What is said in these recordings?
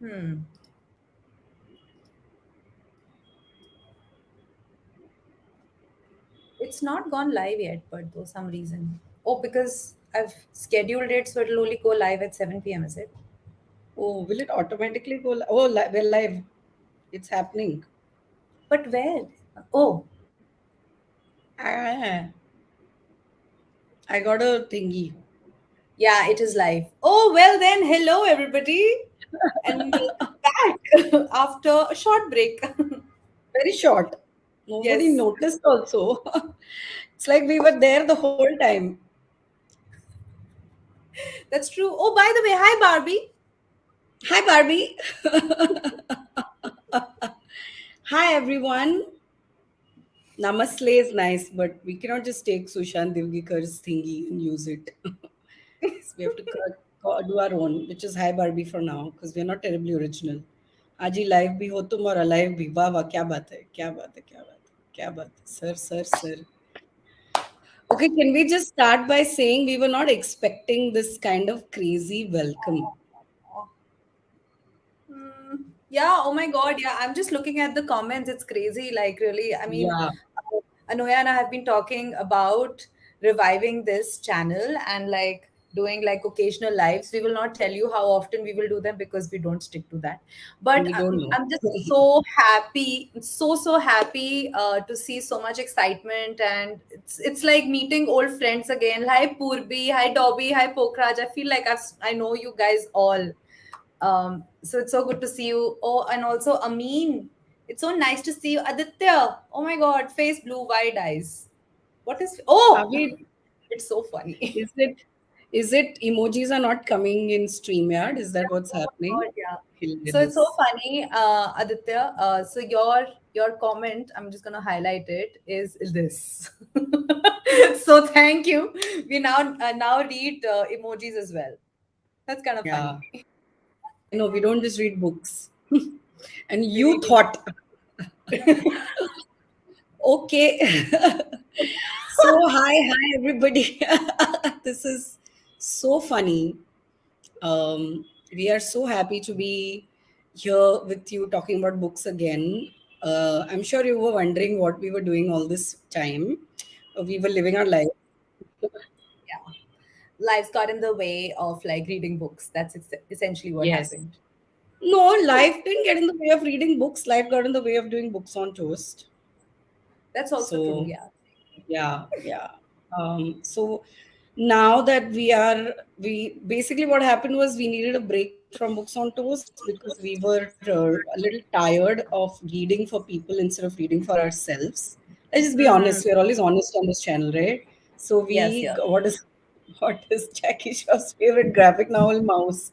Hmm. It's not gone live yet, but for some reason. Oh, because I've scheduled it so it'll only go live at 7 p.m., is it? Oh, will it automatically go? Oh, we're live. It's happening. But where? Oh, Ah, I got a thingy. yeah, it is live. Oh, well then, hello everybody, and welcome back after a short break. Very short. Nobody Yes, noticed also. It's like we were there the whole time. that's true. Oh, by the way, hi Barbie. Hi, Barbie. Hi, everyone. Namaste is nice, but we cannot just take Sushant Divgikar's thingy and use it. So we have to do our own, which is Hi Barbie for now, because we're not terribly original. आज ही live भी हो तुम और alive भी वाह वाह क्या बात है क्या बात है क्या बात है क्या बात है sir. Okay, can we just start by saying we were not expecting this kind of crazy welcome? Yeah, oh my God, yeah. I'm just looking at the comments. It's crazy. Like, really, I mean, Yeah, Anuya and I have been talking about reviving this channel and like doing like occasional lives. We will not tell you how often we will do them because we don't stick to that. But we don't know. I'm just so happy, so happy to see so much excitement, and it's like meeting old friends again. Hi Purbi, hi Dobby, hi Pokraj. I feel like I know you guys all. So it's so good to see you. Oh, and also Amin. It's so nice to see you. Aditya. Oh my god, face blue, wide eyes. What is Are oh we? it's so funny. Is it? Is it emojis are not coming in StreamYard? Is that what's Oh my happening? god, yeah. So it's so Hilarious. funny, Aditya. So your comment, I'm just gonna highlight it, is this. So thank you. We now read emojis as well. That's kind of Yeah, funny. I know we don't just read books. And We you really thought, okay. So hi everybody. This is so funny. We are so happy to be here with you talking about books again. I'm sure you were wondering what we were doing all this time. We were living our life. yeah. Lives got in the way of like reading books. That's essentially what Yes. happened. No, life didn't get in the way of reading books. Life got in the way of doing books on toast. That's also true. So Yeah. yeah. So now that we basically what happened was we needed a break from books on toast because we were a little tired of reading for people instead of reading for ourselves. Let's just be honest, Hmm. we're always honest on this channel, right? So Yes. Yes. what is Jackie Shaw's favorite graphic novel? Mouse.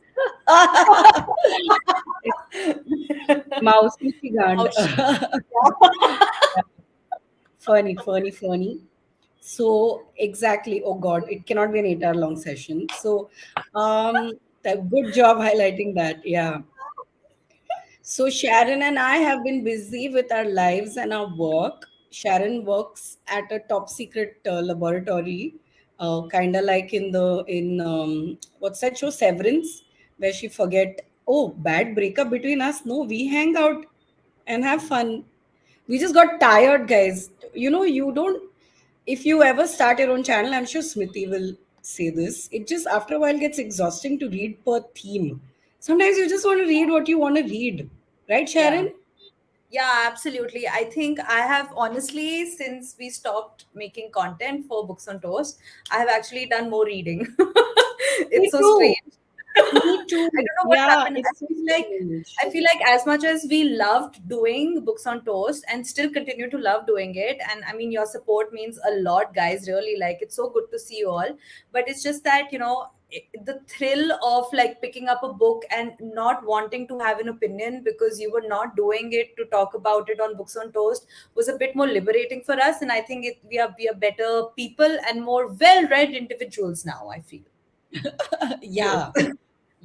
Mouse Gigant. Oh, shit. Funny. So exactly. Oh God, it cannot be an 8 hour long session. So, good job highlighting that. Yeah. So Sharon and I have been busy with our lives and our work. Sharon works at a top secret laboratory, kind of like in what's that show Severance, where she forget. Oh, bad breakup between us. No, we hang out and have fun. We just got tired, guys. You don't. If you ever start your own channel, I'm sure Smriti will say this. It just after a while gets exhausting to read per theme. Sometimes you just want to read what you want to read, right, Yeah. Sharon? Yeah, absolutely. I think I have honestly, since we stopped making content for Books on Toast, I have actually done more reading. It's Me so strange. too. Me I too. don't know what Yeah, happened. it's so strange. I feel like as much as we loved doing Books on Toast and still continue to love doing it, and I mean your support means a lot, guys. Really, like it's so good to see you all. But it's just that the thrill of like picking up a book and not wanting to have an opinion because you were not doing it to talk about it on Books on Toast was a bit more liberating for us. And I think we are better people and more well-read individuals now, I feel. Yeah,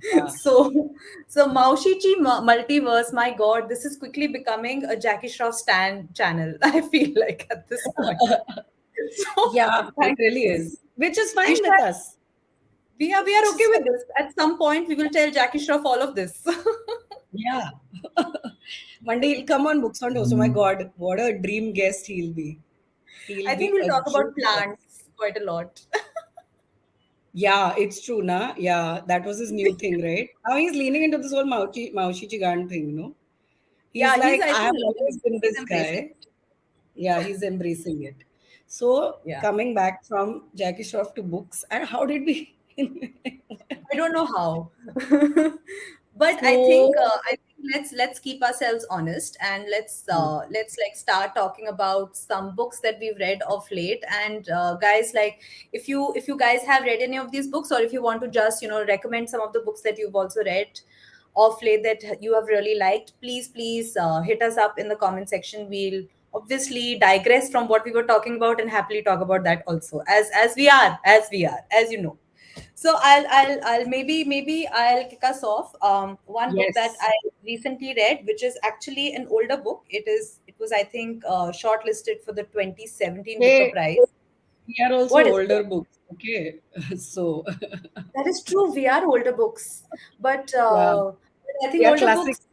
yeah. So Maushichi multiverse, my god, this is quickly becoming a Jackie Shroff stan channel. I feel like at this point. So Yeah, it thank really is. Which is we fine should with us. we are Which okay is with this. At some point, we will tell Jackie Shroff all of this. Yeah. One day he'll come on Books on Toast. Oh my God, what a dream guest he'll be. He'll I think be we'll a talk dream about guest. plants quite a lot. Yeah, it's true, na. Yeah, that was his new thing, right? Now he's leaning into this whole Maushi Chigan thing, He's Yeah, he's, like, I I have think, loving always it. been He's this embracing guy. it. Yeah, he's embracing it. So Yeah. coming back from Jackie Shroff to books, and how did we? I don't know how. But So I think let's keep ourselves honest, and hmm, let's like start talking about some books that we've read of late. And guys, like, if you guys have read any of these books, or if you want to just recommend some of the books that you've also read of late that you have really liked, please hit us up in the comment section. We'll obviously digress from what we were talking about and happily talk about that also, as you know. So I'll maybe I'll kick us off. One book that yes. I recently read, which is actually an older book. It was, I think, shortlisted for the 2017 Booker Hey, Prize. we are also What is older it? books, okay? So That is true. We are older books, but yeah, I think we are older classic. books,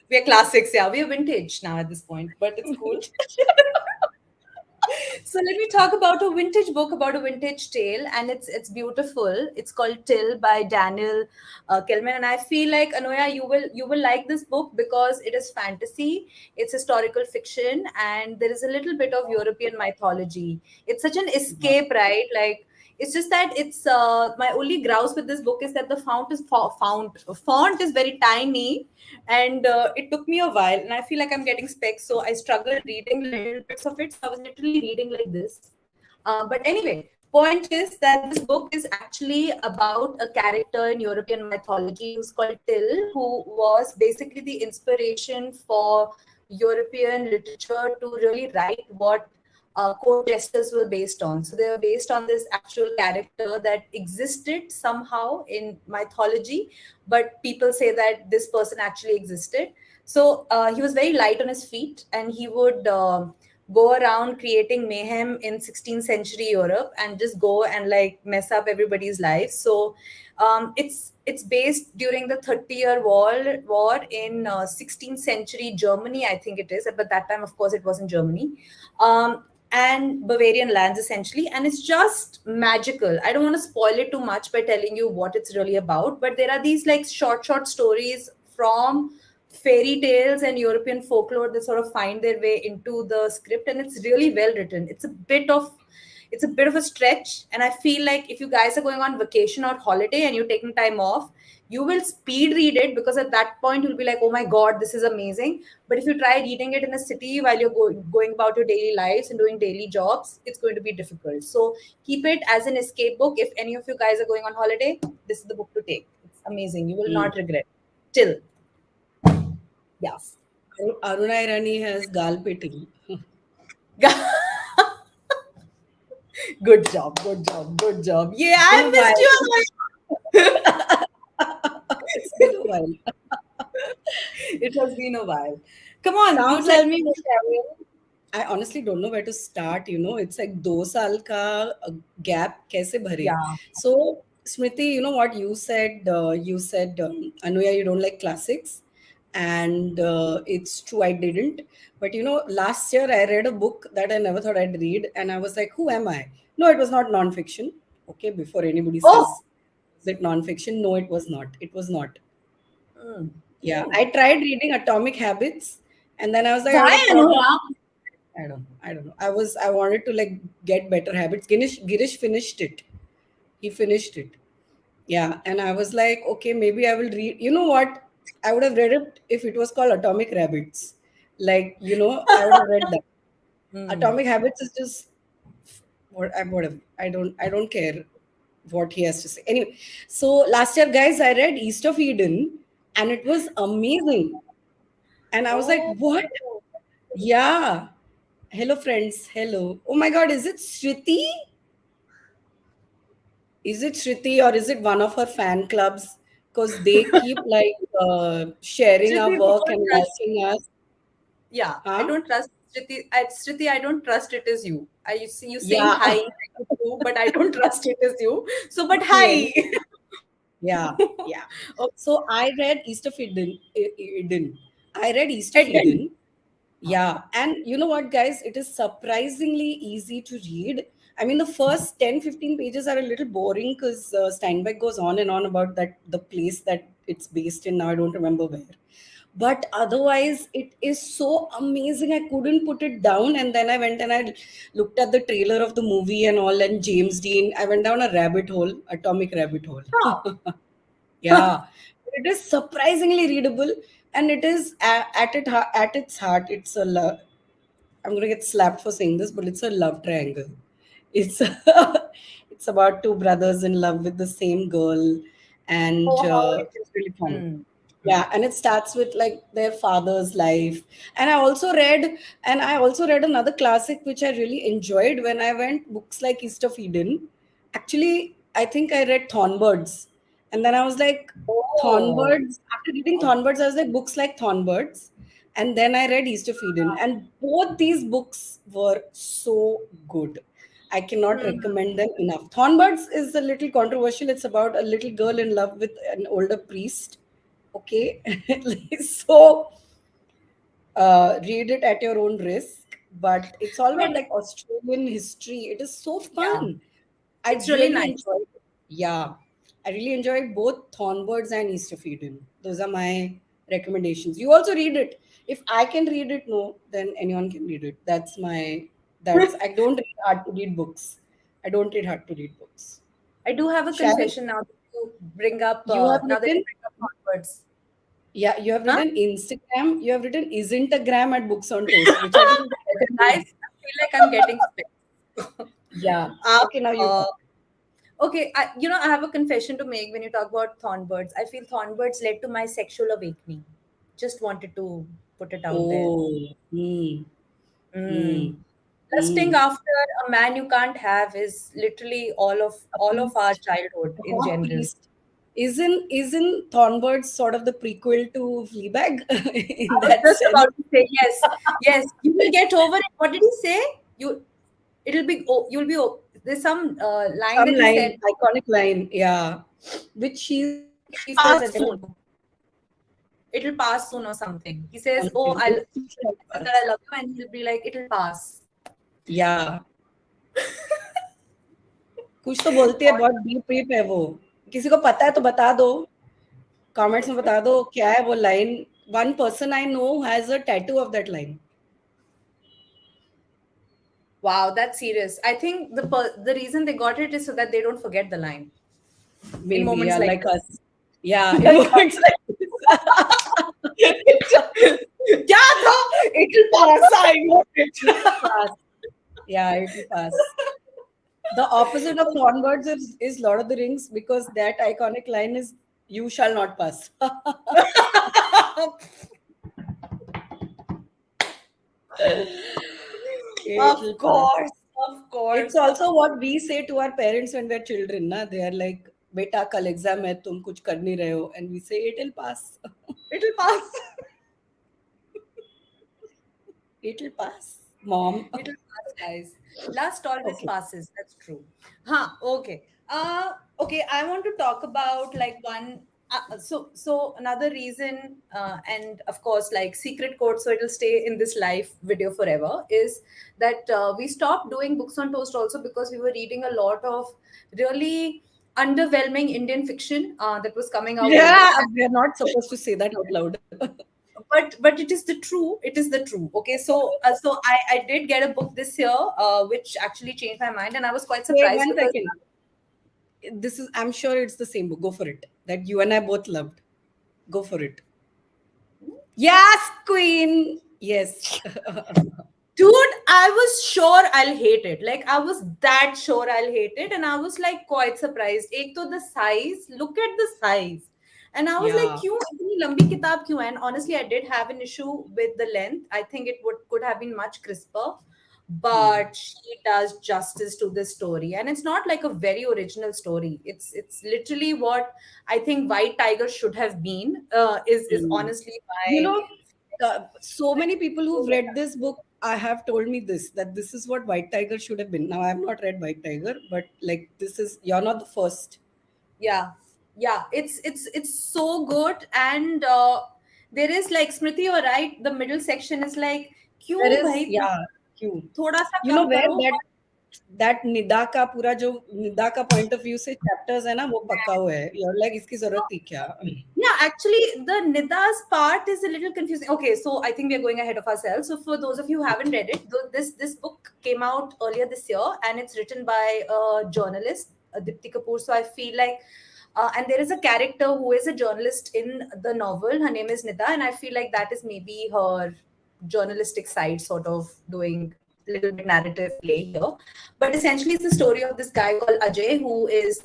we are classics. Yeah, we are vintage now at this point, but it's cool. So let me talk about a vintage book about a vintage tale, and it's beautiful. It's called Till by Daniel Kelman, and I feel like, Anuya, you will like this book because it is fantasy, it's historical fiction, and there is a little bit of European mythology. It's such an Wow. escape, right? Like, it's just that it's my only grouse with this book is that the font is very tiny, and it took me a while, and I feel like I'm getting specs, so I struggled reading little bits of it. So I was literally reading like this. But anyway, point is that this book is actually about a character in European mythology who's called Till, who was basically the inspiration for European literature to really write what court jesters were based on. So they were based on this actual character that existed somehow in mythology, but people say that this person actually existed. So he was very light on his feet, and he would go around creating mayhem in 16th century Europe and just go and like mess up everybody's lives. So it's based during the 30-year war in 16th century Germany, I think it is. But that time, of course, it was in Germany. And Bavarian lands essentially, and it's just magical. I don't want to spoil it too much by telling you what it's really about, but there are these like short stories from fairy tales and European folklore that sort of find their way into the script, and it's really well written. It's a bit of a stretch, and I feel like if you guys are going on vacation or holiday and you're taking time off, you will speed read it, because at that point you'll be like, oh my god, this is amazing. But if you try reading it in a city while you're going about your daily lives and doing daily jobs, it's going to be difficult. So keep it as an escape book. If any of you guys are going on holiday, this is the book to take. It's amazing, you will Hmm. not regret. Till. Yeah. Aruna Irani has Galpetil. Good job, good job, good job. Yeah, It's been a I missed while. you. It's been a while. It has been a while. Come on, you Sounds like tell me. Sharon. I honestly don't know where to start. It's like 2 साल का gap कैसे भरे. Yeah. So Smriti, you know what you said? You said Anuya, you don't like classics, and it's true. I didn't. But last year I read a book that I never thought I'd read, and I was like, who am I? No, it was not non-fiction. Okay, before anybody Oh. says, is it non-fiction? No, it was not. It was not. Mm. Yeah, Oh. I tried reading Atomic Habits, and then I was like, I Why, had a problem. Anuya? I don't know. I don't know. I wanted to like get better habits. Girish finished it. He finished it. Yeah, and I was like, okay, maybe I will read. You know what? I would have read it if it was called Atomic Rabbits. Like, I would have read that. Mm. Atomic Habits is just whatever. I don't care what he has to say. Anyway, so last year, guys, I read East of Eden, and it was amazing. And I was like, Oh. what? Yeah. Hello, friends. Hello. Oh my God, is it Shriti? Is it Shriti or is it one of her fan clubs? Because they keep like sharing our Shriti, work don't and trust. liking us. Yeah, I Huh? don't trust Shriti, I don't trust it is you. I see you saying Yeah. hi, I do, but I don't trust it is you. So, but Okay. hi. Yeah, yeah. Okay. So I read East of Eden. Eden. I read East of It didn't. Eden. Yeah, and you know what, guys? It is surprisingly easy to read. I mean, the first 10-15 pages are a little boring because Steinbeck goes on and on about that the place that it's based in. Now I don't remember where. But otherwise, it is so amazing. I couldn't put it down. And then I went and I looked at the trailer of the movie and all, and James Dean. I went down a rabbit hole, atomic rabbit hole. Yeah, it is surprisingly readable, and it is at its heart. It's a I'm gonna get slapped for saying this, but it's a love triangle. It's it's about two brothers in love with the same girl, and Oh, how it it's really is. fun. Hmm. Yeah, and it starts with like their father's life. And I also read another classic which I really enjoyed when I went, books like East of Eden. Actually, I think I read Thornbirds. And then I was like, Oh. Thornbirds. After reading Thornbirds, I was like, books like Thornbirds. And then I read East of Eden. And both these books were so good. I cannot Hmm. recommend them enough. Thornbirds is a little controversial. It's about a little girl in love with an older priest. Okay. So read it at your own risk. But it's all about But like Australian history. It is so yeah, fun. I it's really really nice. enjoyed it. Yeah. I really enjoyed both Thornbirds and East of Eden. Those are my recommendations. You also read it. If I can read it, no, then anyone can read it. I don't read hard to read books. I don't read hard to read books. I do have a Sharon, confession now that you bring up. you have Now that you written, bring up onwards. yeah, you have Huh? written Instagram, you have written isn't a gram at Books on Toast, which I think is a better Guys, name. I feel like I'm getting spit. Yeah. uh, Okay, now you uh, talk. okay, I have a confession to make when you talk about Thornbirds. I feel Thornbirds led to my sexual awakening. Just wanted to put it out there. Oh, Mm. mm, Lusting mm. after a man you can't have is literally A all of our priest, childhood a in hot general. priest. Isn't Thornbird sort of the prequel to Fleabag in I was that just sense? about to say yes, yes. You will get over it. What did he say? You, it'll be. Oh, you'll be. Oh, there's some line Some that he line, said. iconic line, yeah. Which she It'll says at the pass end of the soon. book. It'll pass soon or something. He says, "Oh, Something. I." It She shall says that pass. I love you, and he'll be like, "It'll pass." Yeah. कुछ तो बोलती है, बहुत deep deep है वो. किसी को पता है तो बता दो. कमेंट्स में बता दो क्या है वो line. One person I know has a tattoo of that line. Wow, that's serious. I think the reason they got it is so that they don't forget the line in Maybe, moments yeah, like like this. us. Yeah, in Like moments like this. क्या था? It'll pass. I know it. It'll pass. Yeah, it'll pass. The opposite of Thornbirds is Lord of the Rings because that iconic line is "You shall not pass." It'll Of pass. course, of It's course. also what we say to our parents when we're children. Na? They are like, "Beta, kal exam hai, tum kuch kar nahi rahe ho," and we say, "It'll pass." It'll pass. It'll pass, mom. It'll pass, guys. Last always Okay. passes. That's true. Huh. Okay. Okay. I want to talk about like one. So another reason, and of course, like secret code, so it'll stay in this live video forever, is that we stopped doing books on toast also because we were reading a lot of really underwhelming Indian fiction that was coming out lately. Yeah, we're not supposed to say that out loud. But it is the true, it is the true. Okay, so I did get a book this year which actually changed my mind, and I was quite Wait surprised one because second. I'm sure it's the same book. Go for it. That you and I both loved. Go for it. Yes, Queen. Yes. dude, I was sure I'll hate it. Like I was that sure I'll hate it, and I was like quite surprised. Ek to the size, look at the size. And I was like, Yeah. क्यों इतनी लंबी किताब क्यों? And honestly, I did have an issue with the length. I think it would could have been much crisper, Hmm. but she does justice to this story. And it's not like a very original story. It's literally what I think White Tiger should have been. Is Hmm. honestly You my know, so many people who've read this book I have told me this that this is what White Tiger should have been. Now I have not read White Tiger, but like this is you're not the first. yeah. Yeah, it's so good. And there is like, Smriti, you're right, the middle section is like, There क्यों is, भाई तुम yeah, क्यों? थोड़ा सा You know come where करो. that Nida का पूरा जो निदा का पॉइंट ऑफ व्यू से चैप्टर्स है ना वो पक्का हुआ है. You're like इसकी जरूरत थी क्या? Yeah, actually, the Nida's part is a little confusing. Okay, so I think we are going ahead of ourselves. So for those of you who haven't read it, this book came out earlier this year, and it's written by a journalist, Dipti Kapoor. So I feel like, and there is a character who is a journalist in the novel. Her name is Nida, and I feel like that is maybe her journalistic side, sort of doing little bit narrative play here. But essentially, it's the story of this guy called Ajay, who is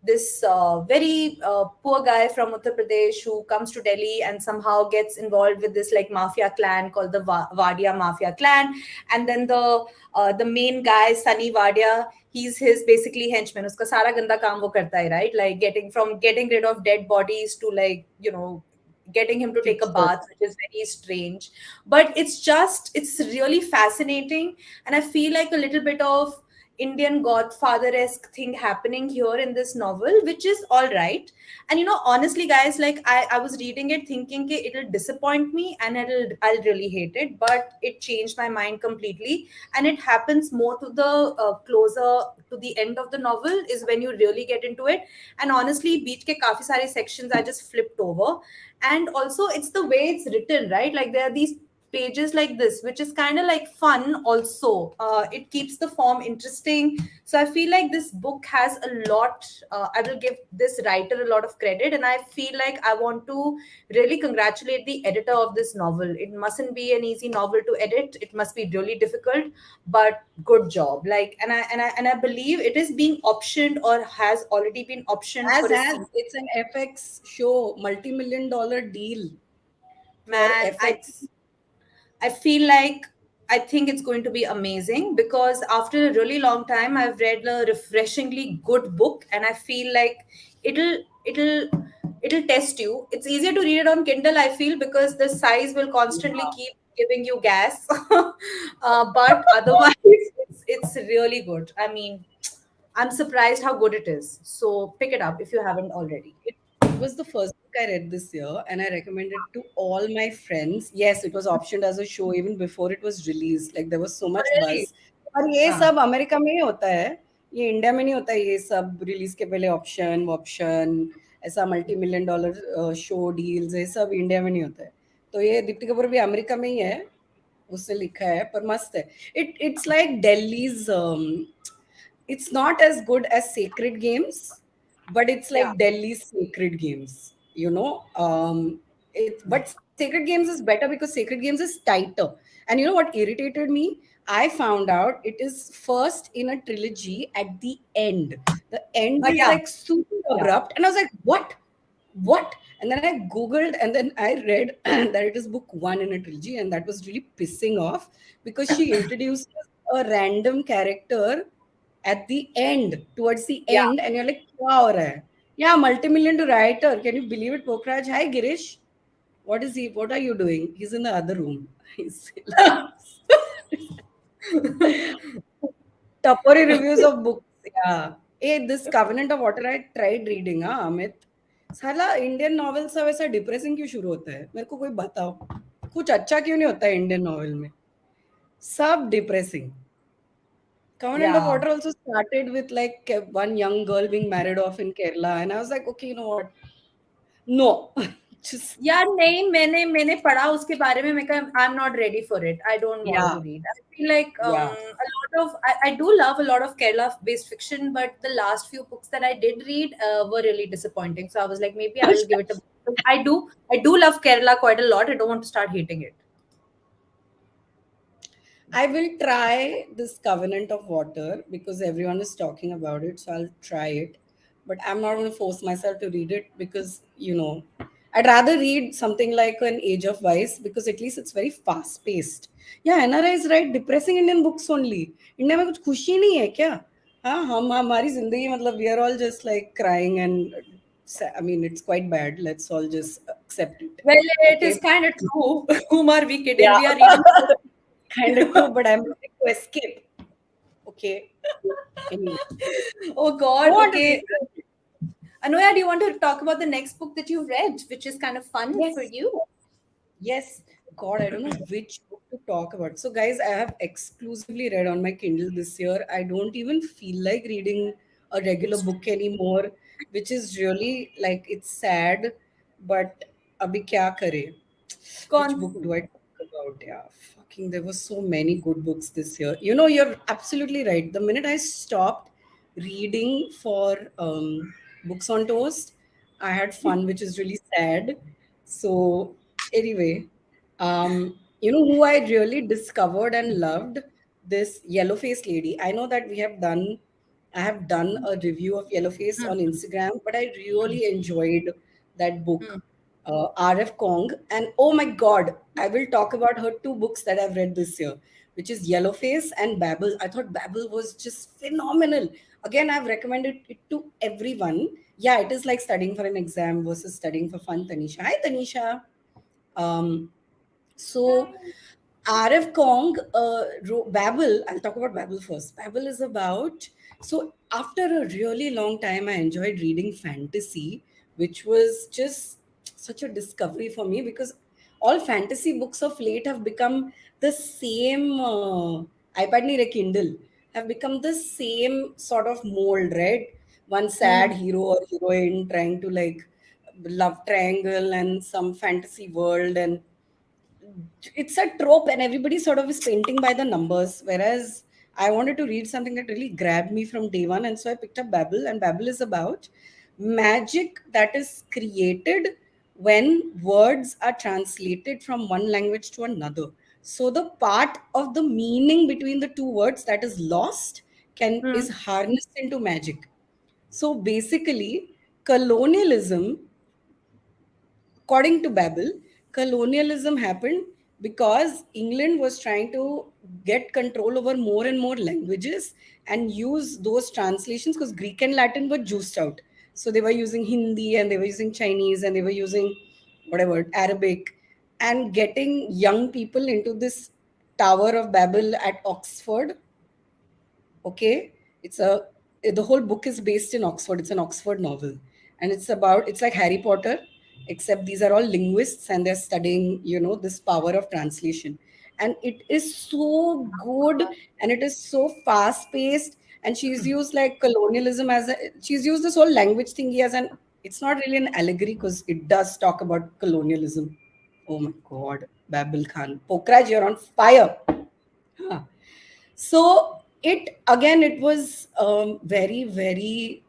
this very poor guy from Uttar Pradesh who comes to Delhi and somehow gets involved with this like mafia clan called the Wadia Mafia clan. And then the main guy, Sunny Wadia, he's his basically henchman. Uska sara ganda kaam wo karta hai, right? Like getting rid of dead bodies to, like, getting him to take a Fix it. bath, which is very strange. But it's really fascinating. And I feel like a little bit of Indian Godfather-esque thing happening here in this novel, which is all right. And honestly, guys, like I was reading it thinking that it'll disappoint me and I'll really hate it, but it changed my mind completely. And it happens more to the closer to the end of the novel is when you really get into it. And honestly, beach ke kafi sare sections I just flipped over. And also, it's the way it's written, right? Like there are these pages like this, which is kind of like fun also. It keeps the form interesting. So I feel like this book has a lot. I will give this writer a lot of credit, and I feel like I want to really congratulate the editor of this novel. It mustn't be an easy novel to edit. It must be really difficult, but good job. Like, and I believe it is being optioned or has already been optioned for a As sequel. it's an FX show, multi-million dollar deal for Man, FX. I feel like I think it's going to be amazing because after a really long time I've read a refreshingly good book, and I feel like it'll it'll it'll test you. It's easier to read it on Kindle, I feel, because the size will constantly Yeah. keep giving you gas. But otherwise it's really good. I mean, I'm surprised how good it is. So pick it up if you haven't already. It was the first book I read this year, and I recommended to all my friends. Yes, it was optioned as a show even before it was released. Like there was so much Really? buzz. और ये हाँ. सब America में ही होता है. ये India में नहीं होता है. ये सब रिलीज के पहले ऑप्शन ऐसा multi million dollar show deals ये सब इंडिया में नहीं होता है. तो ये दीप्ति कपूर भी अमेरिका में ही है. उसने लिखा है पर मस्त है. It's like Delhi's it's not as good as Sacred Games, but it's Yeah. like Delhi's Sacred Games, you know. But Sacred Games is better because Sacred Games is tighter. And you know what irritated me? I found out it is first in a trilogy at the end. The end is Yeah. like super Yeah. abrupt, and I was like, "What? What?" And then I googled, and then I read that it is book one in a trilogy, and that was really pissing off because she introduces a random character at the end, towards the Yeah. end, and you're like, क्या हो रहा है? Yeah, multi-million to writer. Can you believe it, Pokraj? Hi, Girish. What is he? What are you doing? He's in the other room. He's like Tapori reviews of books. Yeah. Hey, this Covenant of Water I tried reading, हाँ अमित. साला Indian novel सब ऐसा depressing क्यों शुरू होता है? मेरे को कोई बताओ. कुछ अच्छा क्यों नहीं होता है इंडियन नॉवेल में? सब depressing. Covenant of Yeah. Water also started with like one young girl being married off in Kerala, and I was like, okay, you know what? No, just यार नहीं, मैंने पढ़ा उसके बारे में. मैं कहा I am not ready for it. I don't want yeah, to read. I feel like yeah. a lot of I do love a lot of Kerala based fiction, but the last few books that I did read were really disappointing. So I was like, maybe I will give it a. I do love Kerala quite a lot. I don't want to start hating it. I will try this Covenant of Water because everyone is talking about it, so I'll try it. But I'm not going to force myself to read it because, you know, I'd rather read something like An Age of Vice because at least it's very fast paced. Yeah, NRI is right. Depressing Indian books only. India में कुछ खुशी नहीं है क्या? हाँ हम हमारी जिंदगी मतलब we are all just like crying and I mean it's quite bad. Let's all just accept it. Well, it is Okay. kind of true. Whom are we kidding? Yeah. We are reading. Kind of true, but I'm ready to escape. Okay. Anyway, Oh go God. on to the Okay. Anuya, do you want to talk about the next book that you've read, which is kind of fun for Yes. you? Yes, God, I don't know which book to talk about. So, guys, I have exclusively read on my Kindle this year. I don't even feel like reading a regular It's book anymore, which is really like it's sad. But abhi kya kare? Which book gone. do I talk about? Yeah, fucking, there were so many good books this year. You know, you're absolutely right. The minute I stopped reading for books on toast, I had fun, which is really sad. So, anyway, who I really discovered and loved? This yellow face lady. I know that I have done a review of Yellow Face on Instagram, but I really enjoyed that book, RF Kong. And oh my God, I will talk about her two books that I've read this year, which is Yellow Face and Babel. I thought Babel was just phenomenal. Again, I've recommended it to everyone. Yeah, it is like studying for an exam versus studying for fun, Tanisha. Hi, Tanisha. Um, so RF Kong, Babel, I'll talk about Babel first. Babel is about, so after a really long time, I enjoyed reading fantasy, which was just such a discovery for me because all fantasy books of late have become the same, iPad near a Kindle, have become the same sort of mold, right? One sad Mm. hero or heroine trying to like love triangle and some fantasy world, and it's a trope and everybody sort of is painting by the numbers, whereas I wanted to read something that really grabbed me from day one, and so I picked up Babel. And Babel is about magic that is created when words are translated from one language to another. So the part of the meaning between the two words that is lost can is Mm. harnessed into magic. So basically, colonialism, according to Babel, colonialism happened because England was trying to get control over more and more languages and use those translations because Greek and Latin were juiced out. So they were using Hindi and they were using Chinese and they were using whatever, Arabic, and getting young people into this Tower of Babel at Oxford. Okay, it's a the whole book is based in Oxford. It's an Oxford novel, and it's like Harry Potter, except these are all linguists and they're studying this power of translation, and it is so good and it is so fast paced. And she's used like colonialism as a she's used this whole language thingy as an it's not really an allegory because it does talk about colonialism. Oh my God, Babel Khan, Pokraj, you're on fire. Huh. So it was very, very,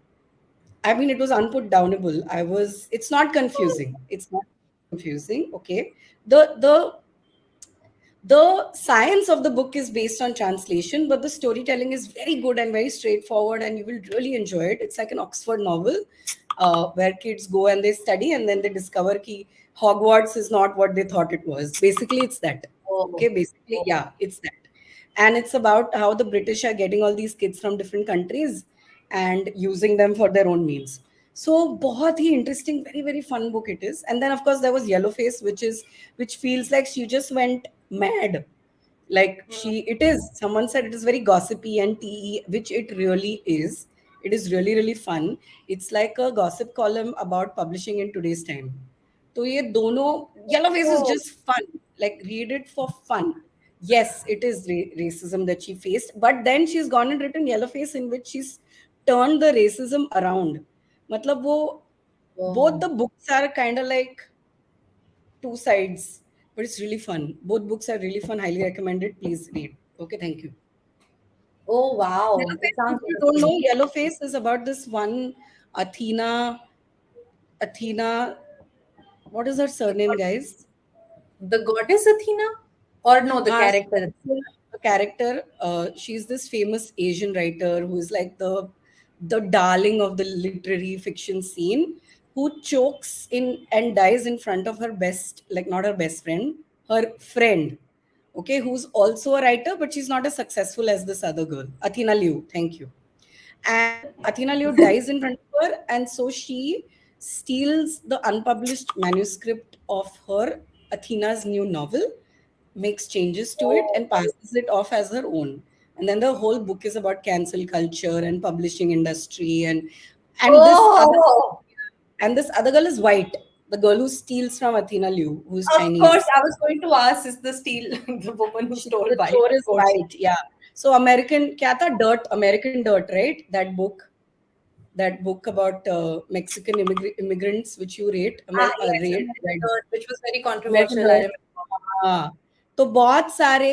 I mean, it was unput downable. It's not confusing. It's not confusing. Okay. The science of the book is based on translation, but the storytelling is very good and very straightforward, and you will really enjoy it. It's like an Oxford novel where kids go and they study, and then they discover that Hogwarts is not what they thought it was. Basically, it's that. Okay, Oh. basically, Oh. yeah, it's that. And it's about how the British are getting all these kids from different countries and using them for their own means. So, बहुत ही interesting, very very fun book it is. And then of course there was Yellowface, which feels like she just went mad. Like it is. Someone said it is very gossipy and tea, which it really is. It is really really fun. It's like a gossip column about publishing in today's time. तो ये दोनों Yellowface is Oh. just fun. Like read it for fun. Yes, it is racism that she faced, but then she's gone and written Yellowface in which she's turned the racism around. मतलब वो both Oh. the books are kind of like two sides, but it's really fun. Both books are really fun. Highly recommended. Please read. Okay, thank you. Oh, wow. That Yellowface, sounds people don't know. interesting. Yellowface is about this one Athena. Athena. What is her surname, guys? The goddess Athena? Or no, the Ah, character. a character. She's this famous Asian writer who is like the darling of the literary fiction scene, who chokes in and dies in front of her best, like not her best friend, her friend. Okay, who's also a writer, but she's not as successful as this other girl, Athena Liu. Thank you. And Athena Liu dies in front of her, and so she steals the unpublished manuscript of her Athena's new novel, makes changes to it, and passes it off as her own. And then the whole book is about cancel culture and publishing industry and this other Oh. And this other girl is white. The girl who steals from Athena Liu, who's Of course, Chinese. I was going to ask, is the steel the woman who stole The white? chore Of is course. white. Yeah. So American, क्या था? Dirt, American Dirt, right? That book about Mexican immigrants, which you Ah, yes, American read. Dirt, which was very American controversial, I Dirt. remember. हाँ, तो बहुत सारे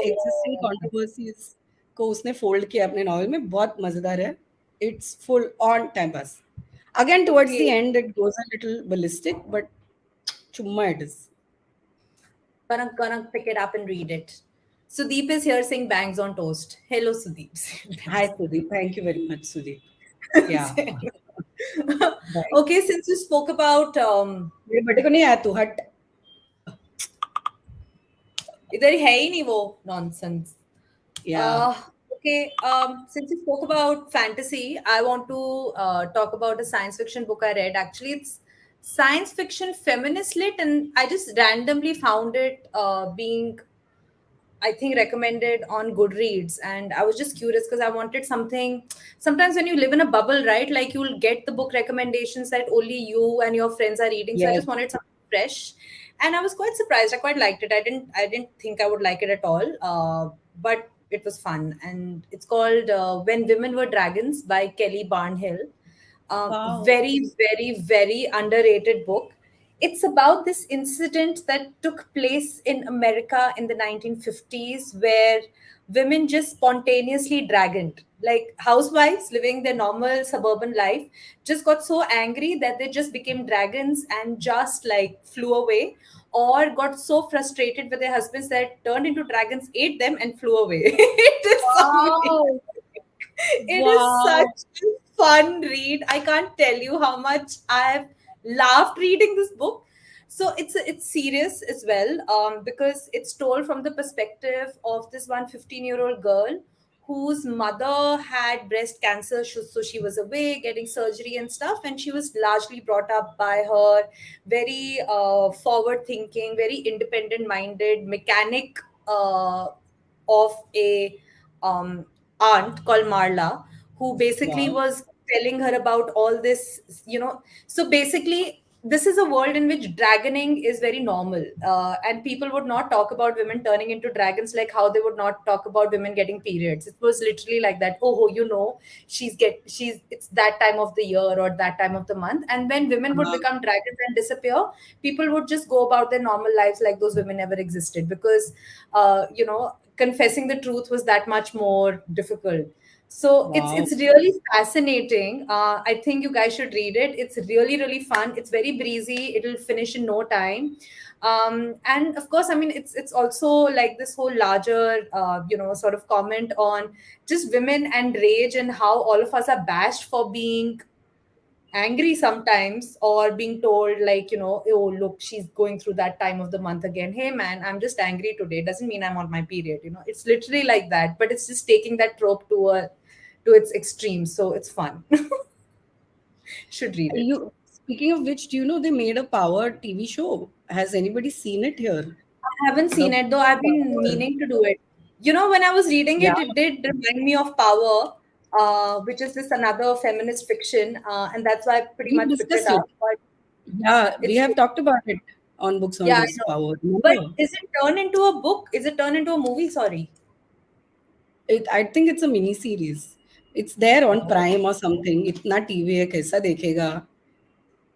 existing Oh, controversies को उसने fold किया अपने नॉवल में. बहुत मजेदार है. It's full on time pass. Again, towards the okay. end, it goes a little ballistic, but chumma it is. Gonna pick it up and read it. Sudeep is here saying bangs on toast. Hello, Sudeep. Hi, Sudeep. Thank you very much, Sudeep. Yeah. Bye. Okay, since you spoke about मेरे बेटे को नहीं आया तू हट. इधर है ही नहीं वो nonsense. Yeah. Uh, okay, since you spoke about fantasy, I want to talk about a science fiction book I read. Actually, it's science fiction feminist lit, and I just randomly found it being, I think, recommended on Goodreads. And I was just curious because I wanted something. Sometimes when you live in a bubble, right, like you'll get the book recommendations that only you and your friends are reading. So I Yes. just wanted something fresh. And I was quite surprised. I quite liked it. I didn't think I would like it at all. But it was fun. And it's called When Women Were Dragons by Kelly Barnhill. Wow. Very, very, very underrated book. It's about this incident that took place in America in the 1950s where women just spontaneously dragoned. Like housewives living their normal suburban life just got so angry that they just became dragons and just like flew away, or got so frustrated with their husbands that turned into dragons, ate them, and flew away. It is something. Wow. It is such Wow. a fun read. I can't tell you how much I have laughed reading this book. So it's serious as well, because it's told from the perspective of this 115-year-old girl whose mother had breast cancer. So she was away getting surgery and stuff, and she was largely brought up by her very forward thinking, very independent minded mechanic of a um, aunt called Marla, who basically Wow. was telling her about all this, you know. So basically, this is a world in which dragoning is very normal, and people would not talk about women turning into dragons like how they would not talk about women getting periods. It was literally like that. Oh, you know, she's it's that time of the year or that time of the month, and when women would Uh, become dragons and disappear, people would just go about their normal lives like those women never existed, because confessing the truth was that much more difficult. So wow. it's really fascinating. I think you guys should read it. It's really really fun. It's very breezy. It'll finish in no time. And of course, I mean, it's also like this whole larger sort of comment on just women and rage, and how all of us are bashed for being angry sometimes, or being told like, oh look, she's going through that time of the month again. Hey man, I'm just angry today, doesn't mean I'm on my period. It's literally like that, but it's just taking that trope to its extreme, so it's fun. Should read it. You, speaking of which, do you know they made a Power TV show? Has anybody seen it here? I haven't The seen it though. I've been Power. meaning to do it. When I was reading Yeah, it, it did remind me of Power, which is this another feminist fiction, and that's why I pretty we've much picked it discussed it. up. But Yeah, we it's have talked about it on Books on yeah, I Toast know. Power. But Remember? is it turned into a book? Is it turned into a movie? Sorry. I think it's a mini series. It's there on Oh. Prime or something. इतना TV है कैसा देखेगा?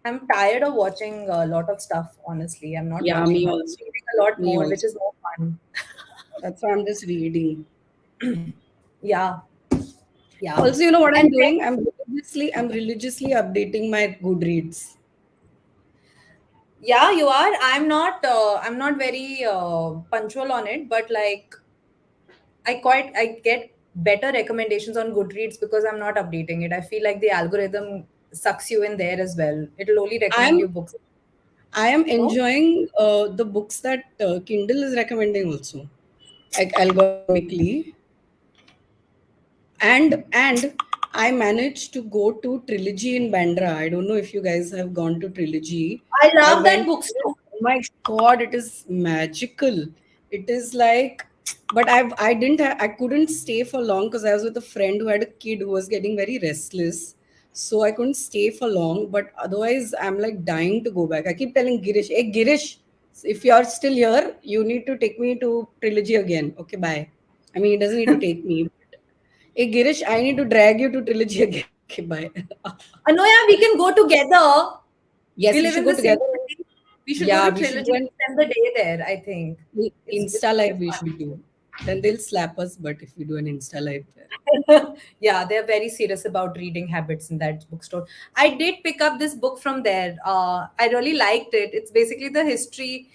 I'm tired of watching a lot of stuff, honestly. I'm not Yeah, watching me much. also. I'm reading a lot Me more, which also. is more fun. That's why I'm just reading. Yeah, yeah. Also, you know what And I'm then, doing? I'm religiously updating my Goodreads. yeah, you are. I'm not very punctual on it, but like I get better recommendations on Goodreads because I'm not updating it. I feel like the algorithm sucks you in there as well. It'll only recommend I'm you books. I am No? enjoying the books that Kindle is recommending also, like algorithmically. And I managed to go to Trilogy in Bandra. I don't know if you guys have gone to Trilogy. I I love that went. bookstore. Oh my God, it is magical. It is like, but I couldn't stay for long because I was with a friend who had a kid who was getting very restless. So I couldn't stay for long. But otherwise, I'm like dying to go back. I keep telling Girish, hey Girish, if you're still here, you need to take me to trilogy again. Okay, bye. I mean, he doesn't need to take me. Hey Girish, I need to drag you to trilogy again. Okay, bye. Anoya, we can go together. Yes, We we live should in go the same together. city. We should go Yeah, to we should do Trilogy and an spend the day there, I think. It's Insta really live. We should do. Then they'll slap us. But if we do an Insta live there, yeah, they're very serious about reading habits in that bookstore. I did pick up this book from there. I really liked it. It's basically the history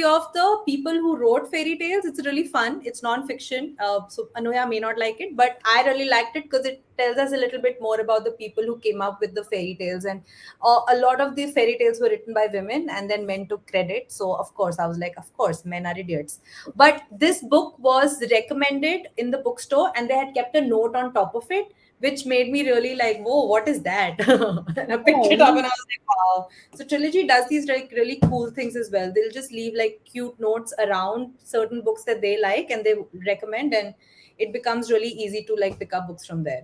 of the people who wrote fairy tales. It's really fun. It's non-fiction. So Anuya may not like it, but I really liked it because it tells us a little bit more about the people who came up with the fairy tales. And a lot of the fairy tales were written by women, and then men took credit. So of course, I was like, of course, men are idiots. But this book was recommended in the bookstore, and they had kept a note on top of it, which made me really like, whoa, what is that? And I picked it up oh, and I was like, wow. So Trilogy does these like really cool things as well. They'll just leave like cute notes around certain books that they like and they recommend, and it becomes really easy to like pick up books from there.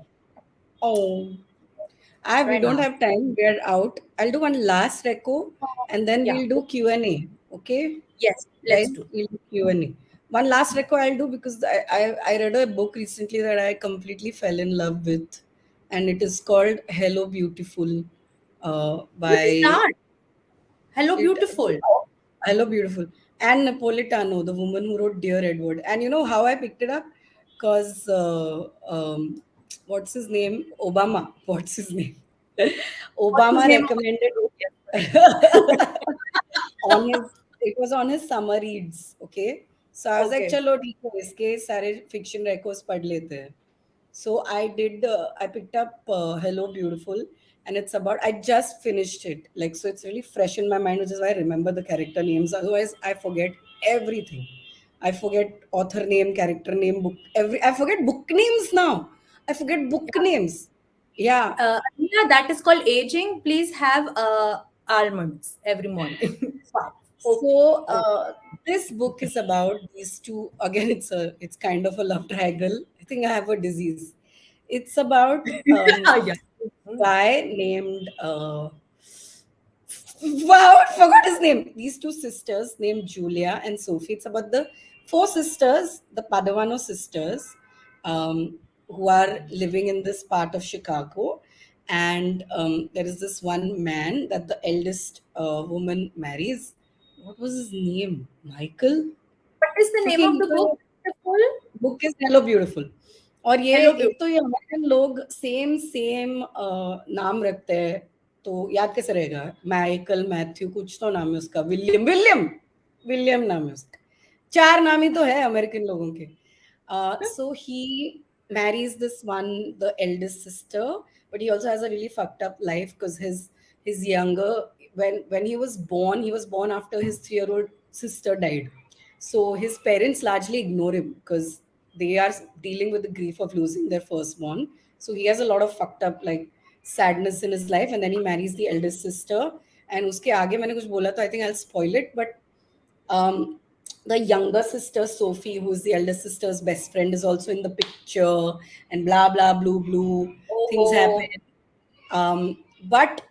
oh, I we Right don't now. have time. We're out. I'll do one last reco, and then Yeah. we'll do Q&A. Okay, Yes, guys, let's do. we'll do Q&A. One last reco I'll do because I read a book recently that I completely fell in love with, and it is called Hello Beautiful, What is by that? Hello, it. beautiful. Hello Beautiful, and Napolitano, the woman who wrote Dear Edward. And you know how I picked it up? Because what's his name? Obama. What's his name? What's his Obama name? recommended on his it was on his summer reads. Okay, so I was like, Okay. चलो ठीक है इसके सारे fiction records पढ़ लेते हैं. So I picked up Hello Beautiful, and it's about, I just finished it. Like, so it's really fresh in my mind, which is why I remember the character names. Otherwise, I forget everything. I forget author name, character name, I forget book names now. I forget book names. Yeah. Yeah, that is called aging. Please have almonds every morning. Fine. Okay. So Okay. this book is about these two. Again, it's kind of a love triangle. I think I have a disease. It's about Yeah. guy named wow, I forgot his name. These two sisters named Julia and Sophie. It's about the four sisters, the Padavano sisters, who are living in this part of Chicago. And there is this one man that the eldest woman marries. What was his name? Michael? What is the name Freaking of the book? Michael. Beautiful. Book is hello beautiful. और ये Hello, एक beautiful. तो ये American लोग same same नाम रखते हैं, तो याद कैसे रहेगा? माइकल, मैथ्यू, कुछ तो नाम है उसका, विलियम विलियम विलियम नाम है उसका. चार नाम ही तो है अमेरिकन लोगों के. So he marries this one, the eldest sister, but he also has a really fucked up life because his younger, when he was born after his 3-year-old sister died. So his parents largely ignore him because they are dealing with the grief of losing their firstborn. So he has a lot of fucked up like sadness in his life, and then he marries the eldest sister. And उसके आगे मैंने कुछ बोला तो I think I'll spoil it, but um, the younger sister Sophie, who's the elder sister's best friend, is also in the picture, and blah blah blue blue things happen. Oh, But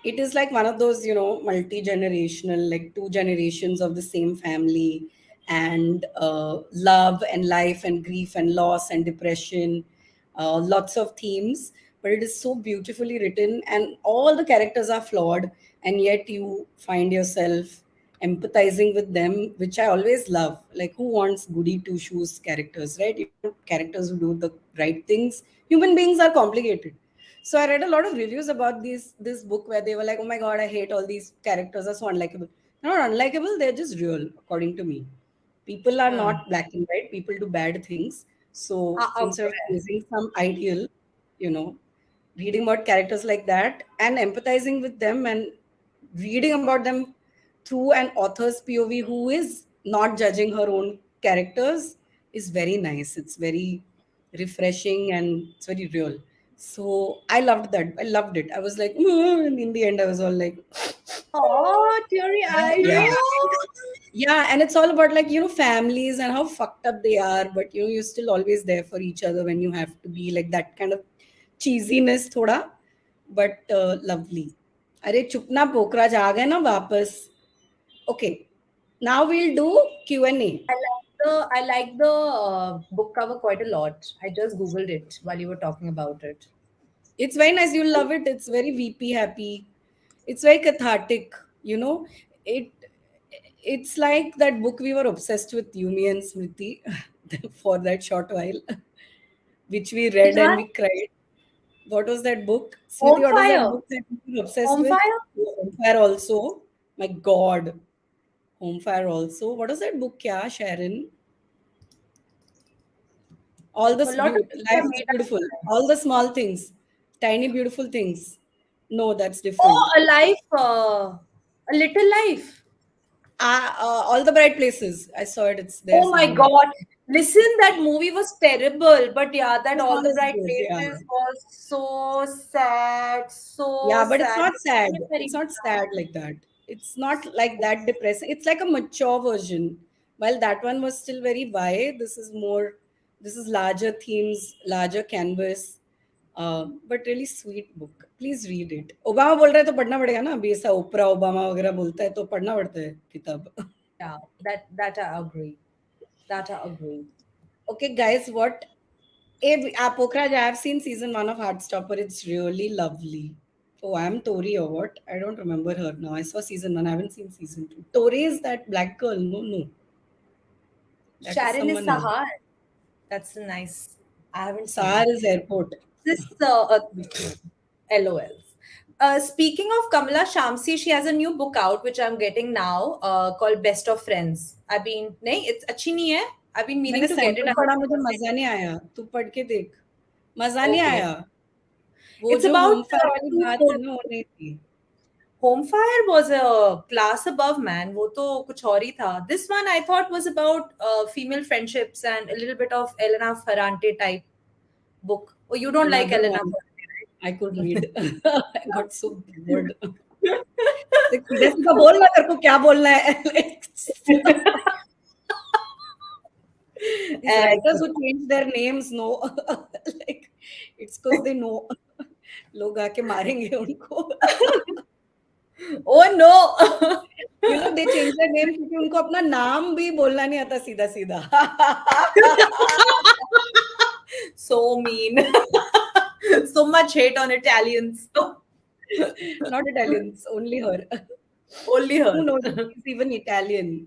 it is like one of those, multi-generational, like two generations of the same family, and love and life and grief and loss and depression, lots of themes. But it is so beautifully written, and all the characters are flawed, and yet you find yourself empathizing with them, which I always love. Like, who wants goody two shoes characters, right? You want characters who do the right things. Human beings are complicated. So I read a lot of reviews about this book where they were like, "Oh my god, I hate all these characters are so unlikable." They're not unlikable; they're just real, according to me. People are hmm. not black and white. People do bad things. So instead of Okay. chasing some ideal, you know, reading about characters like that and empathizing with them and reading about them through an author's POV who is not judging her own characters is very nice. It's very refreshing and it's very real. So I loved that. I loved it. I was like, and in the end, I was all like, Oh, teary eyed. yeah. Oh. Yeah, and it's all about like, families and how fucked up they are, but you're still always there for each other when you have to be like that kind of cheesiness, thoda. but lovely. अरे चुप ना पोखराज आ गए ना वापस. Okay, now we'll do Q&A. I like the book cover quite a lot. I just googled it while you were talking about it. It's very nice. You'll love it. It's very VP happy. It's very cathartic. You know, it. It's like that book we were obsessed with, Yumi and Smriti, for that short while, which we Which read and one? we cried. What was that book, Smriti? Home What was that Fire. book that we were obsessed Home with? Fire. Home Fire also. My God, Home Fire also. What was that book? Kya, Sharon? All A this lot of books are life is made up beautiful. of them. All the small things, tiny beautiful things. No, that's Oh, different. a life, a little life. All the bright places. I saw it. It's there Oh my somewhere. God. Listen, that movie was terrible. But yeah, that This All one the is Bright good. Yeah. Places was so sad. So Yeah, but it's sad. not sad. Very, It's very not sad. sad like that. It's not like that depressing. It's like a mature version. While that one was still very wide, this is more. This is larger themes, larger canvas, but really sweet book. Please read it. Obama बोल रहा है तो पढ़ना पड़ेगा ना. अभी ऐसा ओपरा Obama वगैरह बोलता है तो पढ़ना पड़ता है किताब. Yeah, that I agree. That I agree. Okay, guys, what? Pokhraj, I have seen season one of Heartstopper. It's really lovely. Oh, I'm Tori or what? I don't remember her now. I saw season one. I haven't seen season two. Tori is that black girl. No, no. That is Sharon is someone else. Sahar. That's nice. I haven't seen Sahar it. is airport. This LOLs. Speaking of Kamala Shamsi, she has a new book out which I'm getting now called Best of Friends. नहीं, it's अच्छी नहीं है. I've been meaning मैंने to get it. Sample पढ़ा मुझे मजा नहीं आया. तू पढ़ के देख. मजा नहीं Okay. आया. वो It's जो about होम फायर वाली two बात है folk. ना वो नहीं थी. Home Fire was a class above, man. वो तो कुछ और ही था. This one I thought was about female friendships and a little bit of Elena Ferrante type book. Oh, you don't like Another Elena one I could Ferrante, read. I got so bored. Like, सीधा सीधा बोल ना तेरे को क्या बोलना है. Like, these right? writers who change their names know. Like it's because they know. लोग आके मारेंगे उनको. Oh no! You know they change their name क्योंकि उनको अपना नाम भी बोलना नहीं आता सीधा सीधा. So mean. So much hate on Italians. Not Italians, only her. Only Who her. knows if she's even Italian?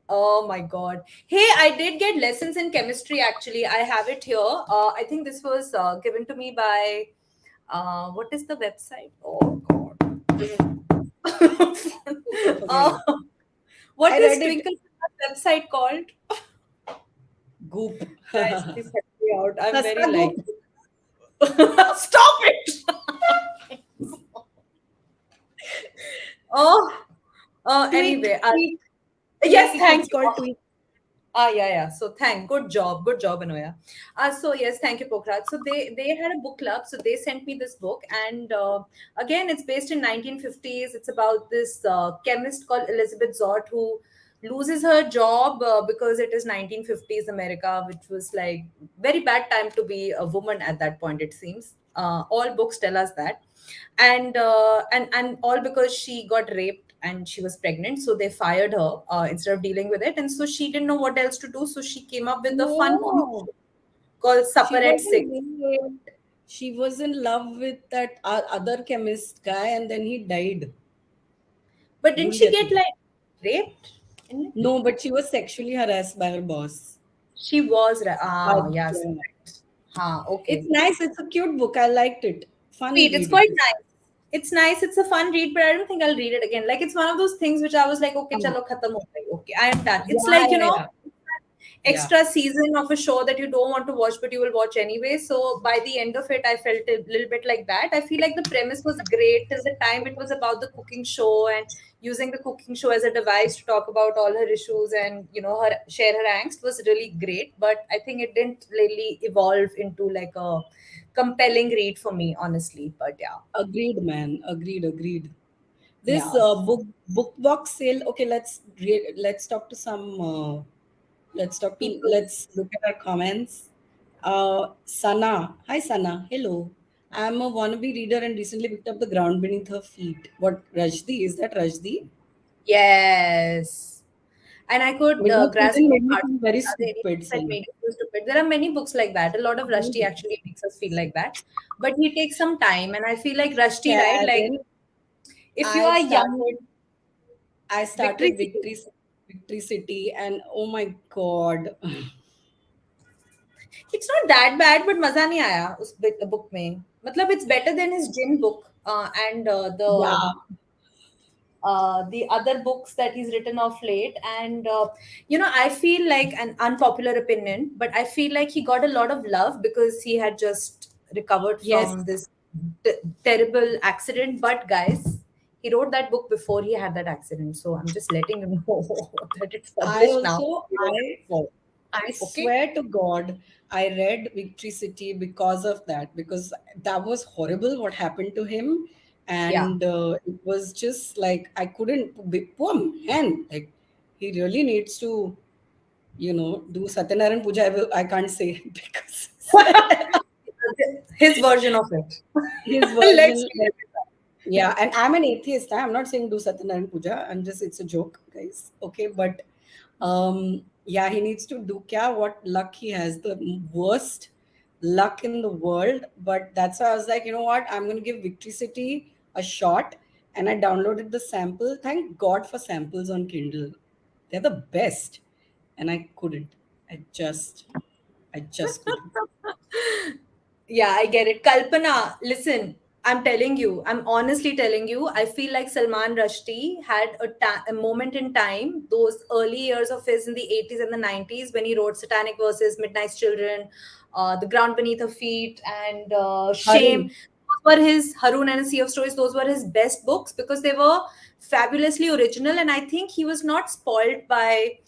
Oh my god. Hey, I did get lessons in chemistry actually. I have it here. I think this was given to me by what is the website? Oh god. uh, Okay, what I is read it. Twinkle website called? Goop. Guys, please help me out. I'm very सस्ता like goop. stop it. Oh, Tweak, anyway, tweak, yes, tweak. thank It's you. called tweak. Yeah. So thank, good job, Anuya. So yes, thank you, Pokrat. So they had a book club. So they sent me this book, and again, it's based in 1950s. It's about this chemist called Elizabeth Zott who loses her job because it is 1950s America, which was like very bad time to be a woman at that point. It seems all books tell us that, and all because she got raped and she was pregnant, so they fired her instead of dealing with it, and so she didn't know what else to do, so she came up with a fun comic No, book called Supper she at wasn't Six. raped. She was in love with that other chemist guy, and then he died. But didn't भूल she गया get तू. like raped in it? No, but she was sexually harassed by her boss. She was yes, Yeah. right. It's Okay. nice. It's a cute book. I liked it. Fun Sweet. It's read it quite is. nice. It's nice. It's a fun read, but I don't think I'll read it again. Like it's one of those things which I was like, okay, Um, chalo khatam ho gayi. Okay, I am done. It's yeah, like, yeah, yeah. Yeah. extra season of a show that you don't want to watch, but you will watch anyway. So by the end of it, I felt a little bit like that. I feel like the premise was great till the time it was about the cooking show and using the cooking show as a device to talk about all her issues and her share her angst was really great. But I think it didn't really evolve into like a compelling read for me, honestly. But yeah, Agreed, man. Agreed, agreed. This yeah. book box sale. Okay, let's talk to some. People. Let's look at our comments. Sana, hi Sana, hello. I'm a wannabe reader and recently picked up The Ground Beneath Her Feet. What, Rajdi? Is that Rajdi? Yes. And I could Midnight grasp Season your made me heart. feel very Are there any stupid, books that Salman. made you feel stupid? There are many books like that. A lot of Rushdie Amazing. actually makes us feel like that. But he takes some time. And I feel like Rushdie, right? Like Sharon, if you I are young, started I Victory started City. Victory City, and oh my god. It's not that bad, but मजा नहीं आया उस book में. मतलब it's better than his gym book and Yeah. the other books that he's written of late. And I feel like an unpopular opinion, but I feel like he got a lot of love because he had just recovered Yes. from this terrible accident. But guys, he wrote that book before he had that accident, so I'm just letting you know that it's I published now. also He wrote it before. I Okay. swear to God, I read Victory City because of that, because that was horrible what happened to him. Yeah. And it was just like, I couldn't, poor man, like, he really needs to, do Satyanarayan Puja. I can't say because His version of it. his Let's version, leave like, it at yeah, and I'm an atheist. I'm not saying do Satyanarayan Puja. It's a joke, guys. Okay, but yeah, he needs to do kya, what luck he has, the worst luck in the world. But that's why I was like, you know what? I'm going to give Victory City a shot. And I downloaded the sample. Thank God for samples on Kindle. They're the best. And I couldn't. I just couldn't. Yeah, I get it. Kalpana, listen, I'm telling you, I'm honestly telling you, I feel like Salman Rushdie had a moment in time, those early years of his in the 80s and the 90s when he wrote Satanic Verses, Midnight's Children, The Ground Beneath Her Feet, and Shame. Harun, Those were his Harun and a Sea of Stories. Those were his best books because they were fabulously original. And I think he was not spoiled by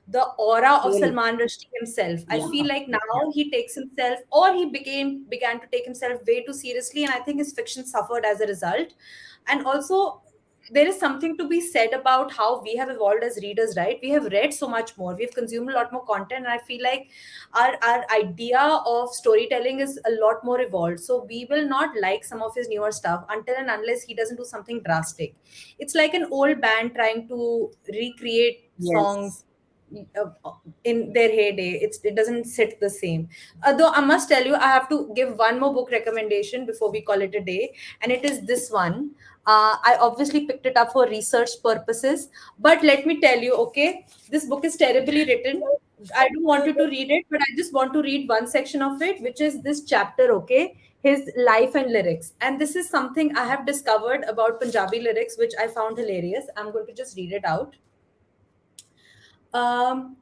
the aura of fame. Salman Rushdie himself. I Yeah. feel like Yeah. now he takes himself, or he began to take himself way too seriously, and I think his fiction suffered as a result. And also, there is something to be said about how we have evolved as readers, right? We have read so much more, we've consumed a lot more content, and I feel like our idea of storytelling is a lot more evolved. So we will not like some of his newer stuff until and unless he doesn't do something drastic. It's like an old band trying to recreate Yes. songs in their heyday. It doesn't sit the same. Though I must tell you, I have to give one more book recommendation before we call it a day, and it is this one. I obviously picked it up for research purposes, but let me tell you, okay, this book is terribly written. I don't want you to read it, but I just want to read one section of it, which is this chapter, okay? His life and lyrics. And this is something I have discovered about Punjabi lyrics, which I found hilarious. I'm going to just read it out. Um,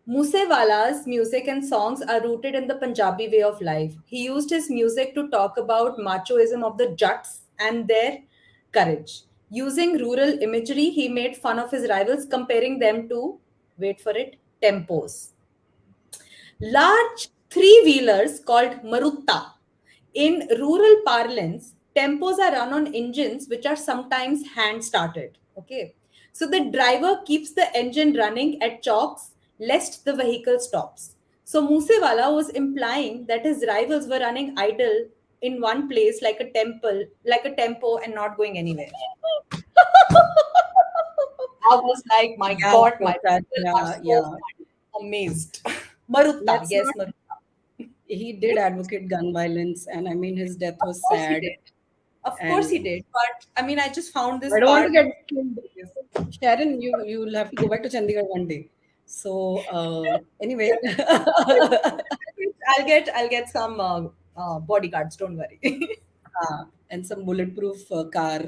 Musewala's music and songs are rooted in the Punjabi way of life. He used his music to talk about machoism of the Jats and their courage. Using rural imagery, he made fun of his rivals, comparing them to, wait for it, tempos. Large three wheelers called Marutta. In rural parlance, tempos are run on engines which are sometimes hand started. Okay. So the driver keeps the engine running at chocks lest the vehicle stops. So Musewala was implying that his rivals were running idle in one place like a temple, like a tempo and not going anywhere. I was like, my Yeah, God, my Prakash, people are yeah, so yeah. amazed. Marutta, Let's yes, not. Marutta. He did advocate gun violence, and I mean, his death Of was course he sad. did. Of course he And did. But I mean, I just found this I don't want to part. get killed. Sharon, you'll have to go back to Chandigarh one day. So anyway, I'll get some bodyguards. Don't worry. and some bulletproof car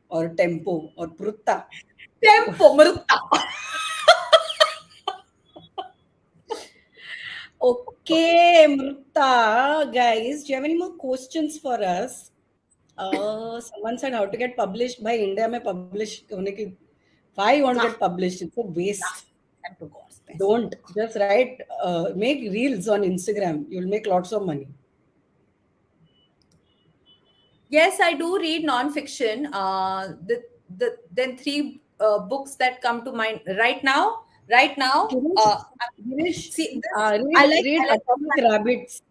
or tempo or prutta. Tempo, Marutta. Okay, Mrutta, guys, do you have any more questions for us? Someone said how to get published by India में publish होने की. Why you want to Nah, get published? It's a nah. waste. Time to God's best. Don't just write. Make reels on Instagram. You'll make lots of money. Yes, I do read non-fiction. The then three books that come to mind right now. Right now, Girish, Girish, see this. read I like read I like Atomic Rabbits.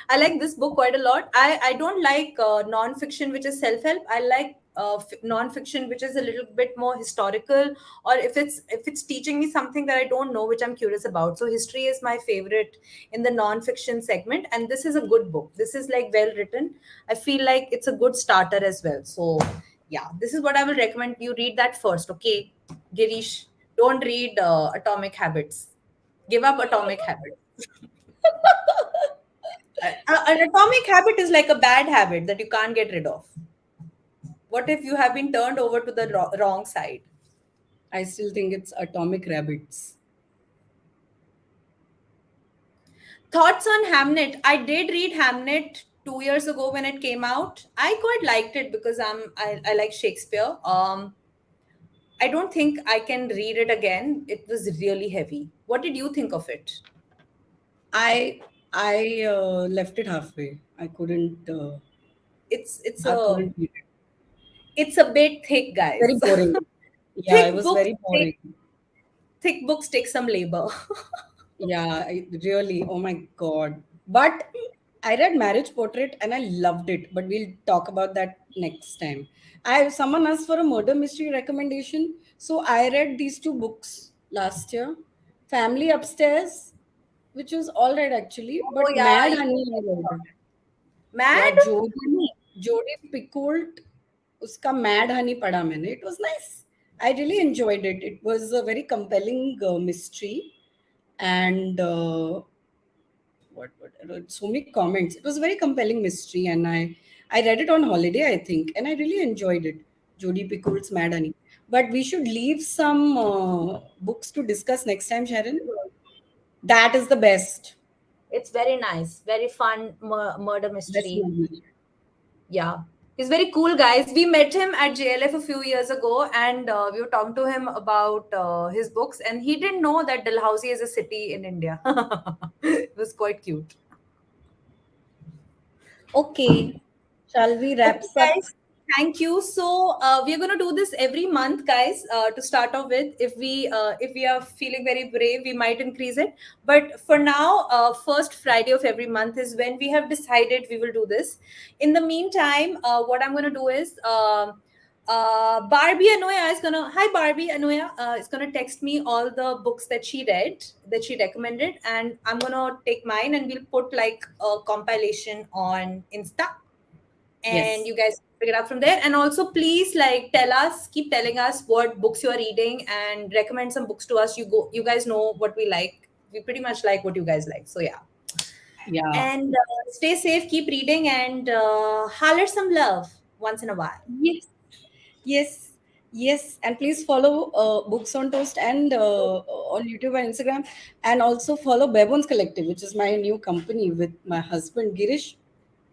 I like this book quite a lot. I don't like non-fiction which is self-help. I like non-fiction which is a little bit more historical, or if it's teaching me something that I don't know, which I'm curious about. So history is my favorite in the non-fiction segment, and this is a good book. This is like well written. I feel like it's a good starter as well. So yeah, this is what I will recommend. You read that first, okay, Girish? Don't read Atomic Habits. Give up Atomic Habits. An atomic habit is like a bad habit that you can't get rid of. What if you have been turned over to the wrong side? I still think it's Atomic Rabbits. Thoughts on Hamnet? I did read Hamnet 2 years ago when it came out. I quite liked it because I like Shakespeare. I don't think I can read it again. It was really heavy. What did you think of it? I left it halfway. It's it's I a couldn't read it. it's a bit thick, Very guys. boring. Yeah, it thick was books very take boring. thick books take some labor. Yeah, really. Oh my God. But I read Marriage Portrait and I loved it. But we'll talk about that next time. Someone asked for a murder mystery recommendation. So I read these two books last year. Family Upstairs, which was all right actually, Oh but yeah, Mad you Honey I told me about read. it. Mad Yeah, Honey. Jodie Picoult, uska Mad Honey pada maine. It was nice. I really enjoyed it. It was a very compelling mystery, and what I wrote so many comments. It was a very compelling mystery, and I read it on holiday, I think, and I really enjoyed it. Jodie Picoult's Mad Honey. But we should leave some books to discuss next time, Sharon. That is the best. It's very nice, very fun murder Best mystery. movie. Yeah, he's very cool, guys. We met him at JLF a few years ago, and we were talking to him about his books, and he didn't know that Dalhousie is a city in India. It was quite cute. Okay. Shall we Okay, wraps up? guys. Thank you. So we're gonna do this every month, guys. To start off with, if we are feeling very brave, we might increase it. But for now, first Friday of every month is when we have decided we will do this. In the meantime, what I'm gonna do is. Barbie Anuya is gonna hi Barbie Anuya is gonna text me all the books that she read that she recommended, and I'm gonna take mine and we'll put like a compilation on Insta, and Yes. you guys pick it up from there. And also please like tell us, keep telling us what books you are reading and recommend some books to us. You guys know what we like. We pretty much like what you guys like, so yeah. Yeah. And stay safe, keep reading, and holler some love once in a while. Yes. Yes. Yes. And please follow Books on Toast and on YouTube and Instagram. And also follow Baboons Collective, which is my new company with my husband, Girish.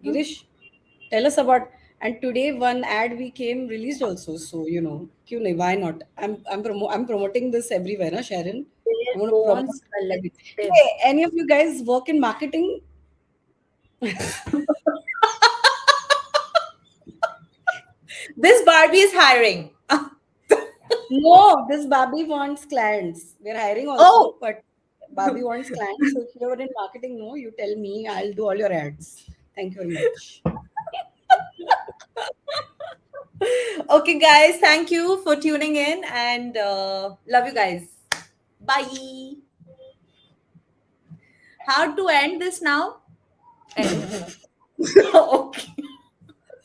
Girish, tell us about. And today one ad we came released also. So, kyun nahi, why not? I'm promoting this everywhere, na, Sharon? I'm Bare going to promote bones it everywhere. collective. Hey, any of you guys work in marketing? This Barbie is hiring. No, this Barbie wants clients. We're hiring Oh, also, but Barbie wants clients. So if you're in marketing, no, you tell me. I'll do all your ads. Thank you very much. okay, guys. Thank you for tuning in, and love you guys. Bye. How to end this now? End. Okay.